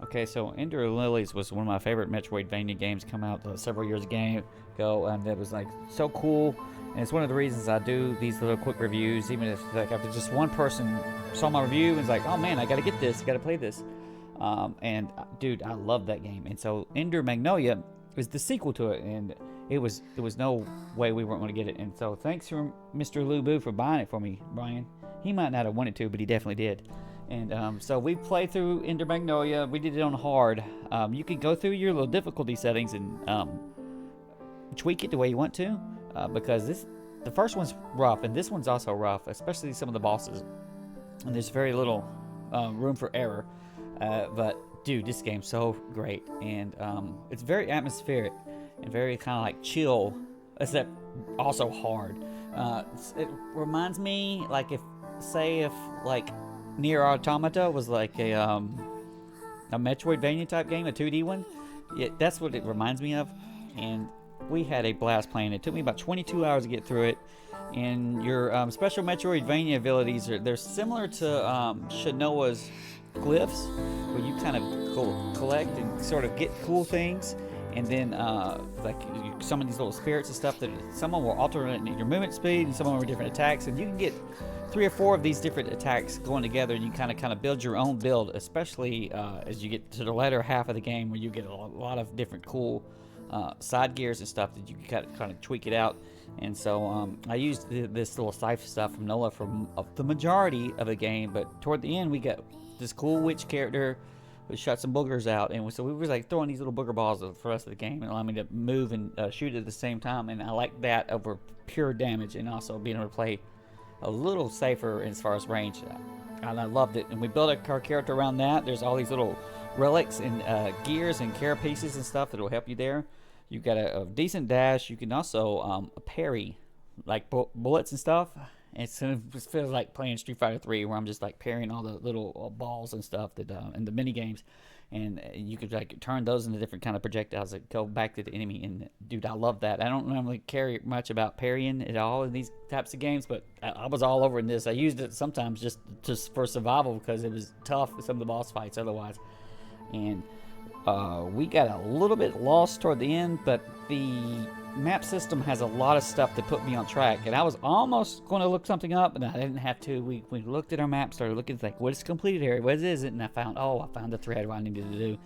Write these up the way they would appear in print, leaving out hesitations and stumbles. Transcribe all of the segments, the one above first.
Okay, so Ender Lilies was one of my favorite Metroidvania games come out several years ago, and it was like so cool. And it's one of the reasons I do these little quick reviews, even if like after just one person saw my review and was like, "Oh man, I got to get this, got to play this." And dude, I love that game. And so Ender Magnolia is the sequel to it, and it was no way we weren't going to get it. And so thanks for Mr. Lubu for buying it for me, Brian. He might not have wanted to, but he definitely did. And so we played through Ender Magnolia. We did it on hard. You can go through your little difficulty settings and tweak it the way you want to, because the first one's rough, and this one's also rough, especially some of the bosses. And there's very little room for error. But dude, this game's so great, and it's very atmospheric and very kind of like chill, except also hard. It reminds me like if like Near Automata was like a Metroidvania type game, a 2D one. Yeah, that's what it reminds me of, and we had a blast playing. It took me about 22 hours to get through it. And your special Metroidvania abilities they're similar to Shinoa's glyphs, where you kind of collect and sort of get cool things, and then like some of these little spirits and stuff that some of them will alternate your movement speed, and some of them are different attacks, and you can get 3 or 4 of these different attacks going together, and you kind of build your own build, especially as you get to the latter half of the game, where you get a lot of different cool side gears and stuff that you can kind of tweak it out. And so I used this little scythe stuff from Nola for the majority of the game, but toward the end we got this cool witch character who shot some boogers out, and so we were like throwing these little booger balls for the rest of the game and allowing me to move and shoot at the same time, and I like that over pure damage, and also being able to play a little safer as far as range. And I loved it, and we built our character around that. There's all these little relics and gears and carapaces and stuff that will help you there. You've got a decent dash. You can also parry like bullets and stuff. And it feels like playing Street Fighter 3, where I'm just like parrying all the little balls and stuff that in the mini games, and you could like turn those into different kind of projectiles that go back to the enemy. And dude, I love that. I don't normally care much about parrying at all in these types of games, but I was all over in this. I used it sometimes just for survival, because it was tough with some of the boss fights otherwise. And we got a little bit lost toward the end, but the map system has a lot of stuff to put me on track, and I was almost going to look something up, and I didn't have to. We looked at our map, started looking like, what is completed area, what is it, and I found the thread what I needed to do.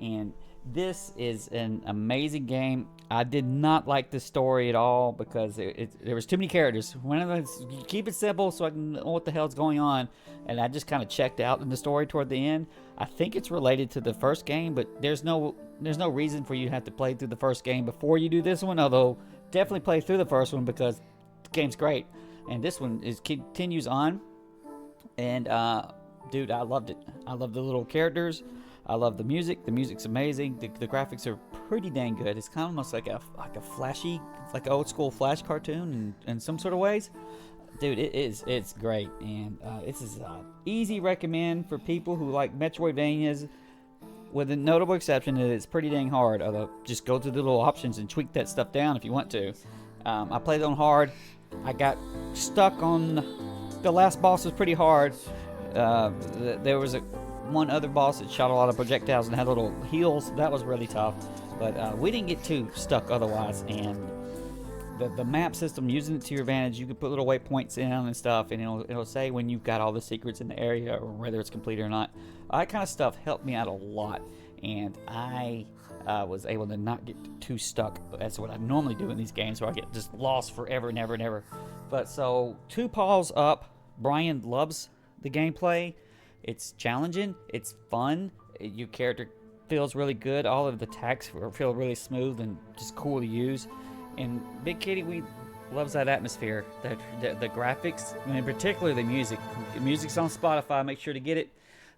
And this is an amazing game. I did not like the story at all, because there was too many characters. One of them, you keep it simple so I can know what the hell's going on, and I just kind of checked out in the story toward the end. I think it's related to the first game, but there's no reason for you to have to play through the first game before you do this one, although definitely play through the first one, because the game's great. And this one continues on, and dude, I loved it. I love the little characters. I love the music. The music's amazing. The graphics are pretty dang good. It's kind of almost like a flashy, like an old school Flash cartoon in some sort of ways. Dude, it's great, and this is an easy recommend for people who like Metroidvanias, with a notable exception that it's pretty dang hard. Although, just go through the little options and tweak that stuff down if you want to. I played it on hard. I got stuck on the last boss. Was pretty hard. There was one other boss that shot a lot of projectiles and had little heals. That was really tough, but we didn't get too stuck otherwise. And the map system, using it to your advantage, you can put little waypoints in and stuff, and it'll say when you've got all the secrets in the area or whether it's completed or not. That kind of stuff helped me out a lot, and I was able to not get too stuck. That's what I normally do in these games, where I get just lost forever and ever and ever. But so, 2 paws up. Brian loves the gameplay. It's challenging. It's fun. Your character feels really good. All of the attacks feel really smooth and just cool to use. And Big Kitty loves that atmosphere, the graphics, and in particular the music. The music's on Spotify. Make sure to get it,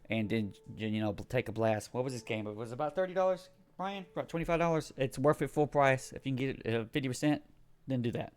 and then take a blast. What was this game? It was about $30, Brian. About $25. It's worth it full price. If you can get it 50%, then do that.